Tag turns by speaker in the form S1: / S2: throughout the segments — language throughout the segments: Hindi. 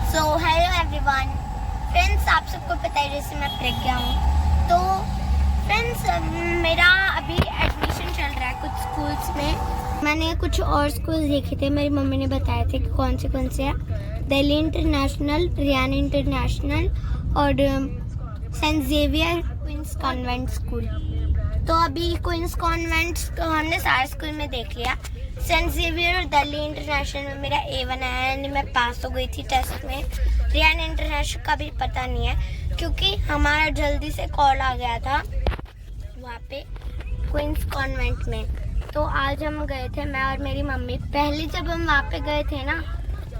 S1: सो हेलो एवरीवन फ्रेंड्स, आप सबको पता है जैसे मैं प्रज्ञा हूँ। तो फ्रेंड्स, मेरा अभी एडमिशन चल रहा है कुछ स्कूल्स में। मैंने कुछ और स्कूल्स देखे थे, मेरी मम्मी ने बताए थे कि कौन से हैं। दिल्ली इंटरनेशनल, रियान इंटरनेशनल और saint Xavier Queens convent school. तो अभी क्वींस कॉन्वेंट हमने सारे स्कूल में देख लिया। सेंट जेवियर और दिल्ली इंटरनेशनल में मेरा A1 आया, यानी मैं पास हो गई थी टेस्ट में। रियान इंटरनेशनल का भी पता नहीं है क्योंकि हमारा जल्दी से कॉल आ गया था वहाँ पे क्वींस कॉन्वेंट में। तो आज हम गए थे, मैं और मेरी मम्मी। पहले जब हम वहाँ पे गए थे ना,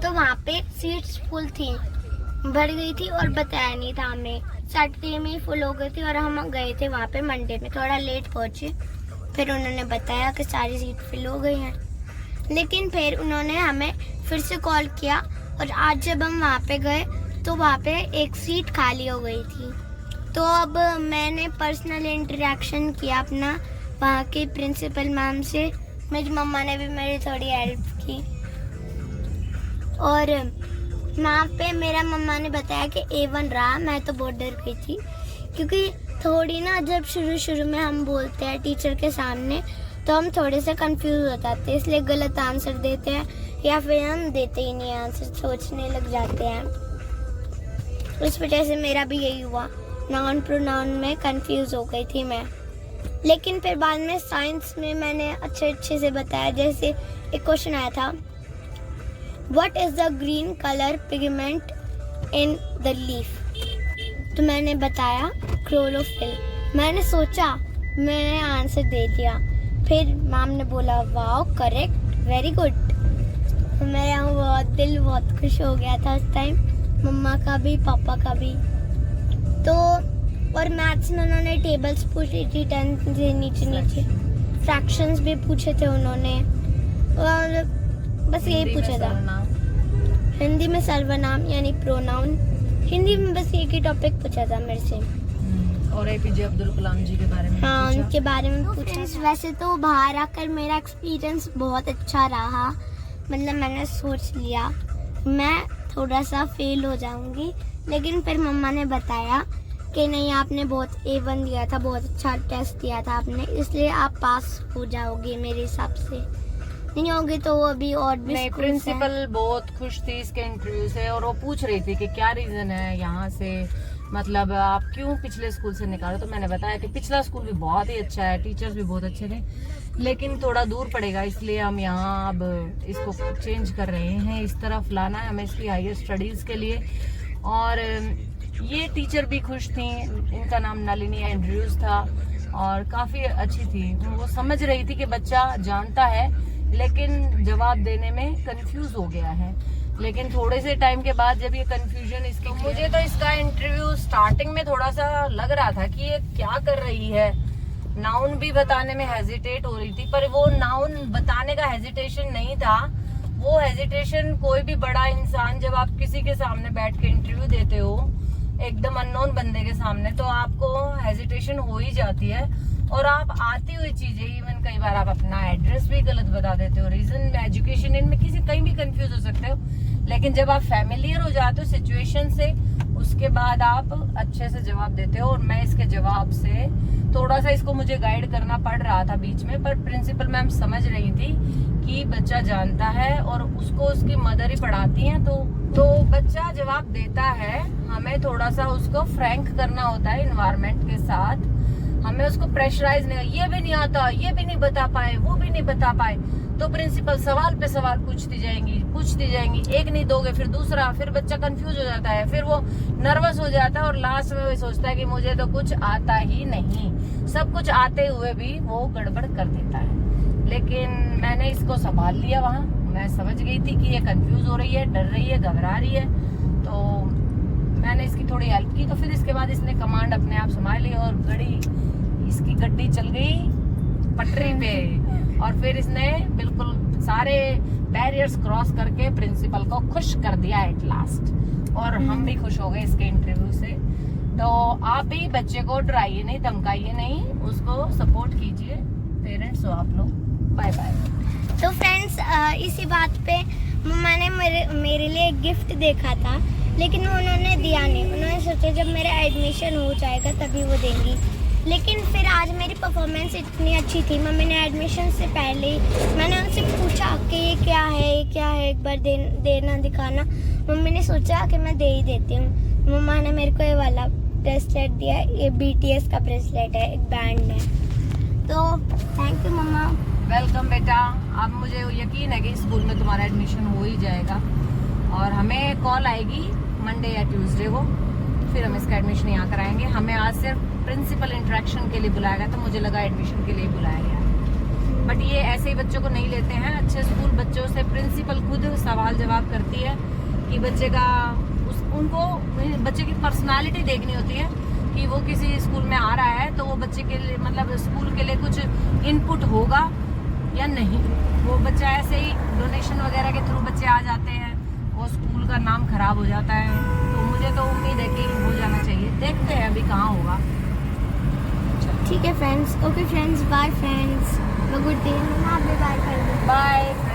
S1: तो वहाँ पे सीट्स फुल थी, भर गई थी और बताया नहीं था हमें। सैटरडे में ही फुल हो गई थी और हम गए थे वहाँ पे मंडे में, थोड़ा लेट पहुँचे। फिर उन्होंने बताया कि सारी सीट फिल हो गई हैं, लेकिन फिर उन्होंने हमें फिर से कॉल किया और आज जब हम वहाँ पे गए तो वहाँ पे एक सीट खाली हो गई थी। तो अब मैंने पर्सनल इंटरेक्शन किया अपना वहाँ के प्रिंसिपल मैम से। मेरी मम्मा ने भी मेरी थोड़ी हेल्प की और वहाँ पे मेरा मम्मा ने बताया कि A1 रहा। मैं तो बहुत डर गई थी क्योंकि थोड़ी ना, जब शुरू में हम बोलते हैं टीचर के सामने तो हम थोड़े से कंफ्यूज हो जाते हैं, इसलिए गलत आंसर देते हैं या फिर हम देते ही नहीं आंसर, सोचने लग जाते हैं। उस वजह से मेरा भी यही हुआ, नाउन प्रोनाउन में कंफ्यूज हो गई थी मैं। लेकिन फिर बाद में साइंस में मैंने अच्छे से बताया। जैसे एक क्वेश्चन आया था, what is the green colour pigment in the leaf? तो मैंने बताया क्लोरोफिल। मैंने सोचा, मैंने आंसर दे दिया। फिर मैम ने बोला वाओ करेक्ट, वेरी गुड। मेरा दिल बहुत खुश हो गया था उस टाइम, मम्मा का भी पापा का भी। तो और मैथ्स में उन्होंने टेबल्स पूछी थी 10 से नीचे। फ्रैक्शंस भी पूछे थे उन्होंने और बस यही पूछा था। हिंदी में सर्वनाम यानी प्रोनाउन। हिंदी में बस एक ही टॉपिक पूछा था मेरे से।
S2: और APJ अब्दुल कलाम जी के बारे में
S1: हाँ, उनके बारे में पूछा। वैसे तो बाहर आकर मेरा एक्सपीरियंस बहुत अच्छा रहा। मतलब मैंने सोच लिया मैं थोड़ा सा फेल हो जाऊंगी, लेकिन फिर मम्मा ने बताया कि नहीं, आपने बहुत A1 दिया था, बहुत अच्छा टेस्ट दिया था आपने, इसलिए आप पास हो जाओगे। मेरे हिसाब से नहीं होगे तो अभी और भी।
S2: नहीं, प्रिंसिपल बहुत खुश थी इसके इंटरव्यू से और वो पूछ रही थी कि क्या रीजन है यहाँ से, मतलब आप क्यों पिछले स्कूल से निकालो। तो मैंने बताया कि पिछला स्कूल भी बहुत ही अच्छा है, टीचर्स भी बहुत अच्छे थे, लेकिन थोड़ा दूर पड़ेगा, इसलिए हम यहाँ अब इसको चेंज कर रहे हैं। इस तरफ लाना है हमें इसकी हायर स्टडीज के लिए। और ये टीचर भी खुश थी, इनका नाम नलिनी एंड्रयूज था और काफी अच्छी थी। वो समझ रही थी कि बच्चा जानता है लेकिन जवाब देने में कंफ्यूज हो गया है। लेकिन थोड़े से टाइम के बाद जब ये कंफ्यूजन इसकी, मुझे तो इसका इंटरव्यू स्टार्टिंग में थोड़ा सा लग रहा था कि ये क्या कर रही है। नाउन भी बताने में हेजिटेट हो रही थी, पर वो नाउन बताने का हेजिटेशन नहीं था। वो हेजिटेशन कोई भी बड़ा इंसान, जब आप किसी के सामने बैठ के इंटरव्यू देते हो एकदम अननोन बंदे के सामने, तो आपको हेजिटेशन हो ही जाती है। और आप आती हुई चीजें, इवन कई बार आप अपना एड्रेस भी गलत बता देते हो, रीजन एजुकेशन, इनमें किसी कहीं भी कंफ्यूज हो सकते हो। लेकिन जब आप फैमिलियर हो जाते हो सिचुएशन से, उसके बाद आप अच्छे से जवाब देते हो। और मैं इसके जवाब से थोड़ा सा इसको मुझे गाइड करना पड़ रहा था बीच में, पर प्रिंसिपल मैम समझ रही थी कि बच्चा जानता है और उसको उसकी मदर ही पढ़ाती हैं। तो बच्चा जवाब देता है, हमें थोड़ा सा उसको फ्रैंक करना होता है इन्वायरमेंट के साथ। हमें उसको प्रेशराइज नहीं, ये भी नहीं आता, ये भी नहीं बता पाए, वो भी नहीं बता पाए, तो प्रिंसिपल सवाल पे सवाल पूछती जाएंगी। एक नहीं दोगे फिर दूसरा, फिर बच्चा कंफ्यूज हो जाता है, फिर वो नर्वस हो जाता है और लास्ट में वो सोचता है कि मुझे तो कुछ आता ही नहीं। सब कुछ आते हुए भी वो गड़बड़ कर देता है। लेकिन मैंने इसको संभाल लिया वहाँ। मैं समझ गई थी कि ये कंफ्यूज हो रही है, डर रही है, घबरा रही है, तो मैंने इसकी थोड़ी हेल्प की। तो फिर इसके बाद इसने कमांड अपने आप संभाल ली और इसकी गड्डी चल गई पटरी पे। और फिर इसने बिल्कुल सारे बैरियर्स क्रॉस करके प्रिंसिपल को खुश कर दिया एट लास्ट। और हम भी खुश हो गए इसके इंटरव्यू से। तो आप भी बच्चे को डराइए नहीं, धमकाइए नहीं, उसको सपोर्ट कीजिए। पेरेंट्स हो आप लोग। Bye bye.
S1: तो फ्रेंड्स, इसी बात पे मम्मा ने मेरे लिए एक गिफ्ट देखा था लेकिन उन्होंने दिया नहीं। उन्होंने सोचा जब मेरा एडमिशन हो जाएगा तभी वो देंगी। लेकिन फिर आज मेरी परफॉर्मेंस इतनी अच्छी थी, मम्मी ने एडमिशन से पहले ही मैंने उनसे पूछा कि ये क्या है, एक बार देना दिखाना। मम्मी ने सोचा कि मैं दे ही देती हूँ। मम्मा ने मेरे को ये वाला ब्रेसलेट दिया, ये BTS का ब्रेसलेट है, एक बैंड है। तो थैंक यू मम्मा।
S2: वेलकम बेटा। अब मुझे यकीन है कि स्कूल में तुम्हारा एडमिशन हो ही जाएगा और हमें कॉल आएगी मंडे या ट्यूसडे को, फिर हम इसका एडमिशन यहाँ कराएंगे। हमें आज सिर्फ प्रिंसिपल इंटरेक्शन के लिए बुलाया गया, तो मुझे लगा एडमिशन के लिए बुलाया गया, बट ये ऐसे ही बच्चों को नहीं लेते हैं। अच्छे स्कूल बच्चों से प्रिंसिपल खुद सवाल जवाब करती है कि बच्चे का उनको बच्चे की पर्सनालिटी देखनी होती है कि वो किसी स्कूल में आ रहा है तो वो बच्चे के लिए मतलब स्कूल के लिए कुछ इनपुट होगा या नहीं। वो बच्चा ऐसे ही डोनेशन वगैरह के थ्रू बच्चे आ जाते हैं, वो स्कूल का नाम खराब हो जाता है। तो मुझे तो उम्मीद है कि हो जाना चाहिए, देखते हैं अभी कहाँ होगा।
S1: ठीक है friends, okay friends, bye friends, good day. आप भी बाय कर दो।
S2: बाय।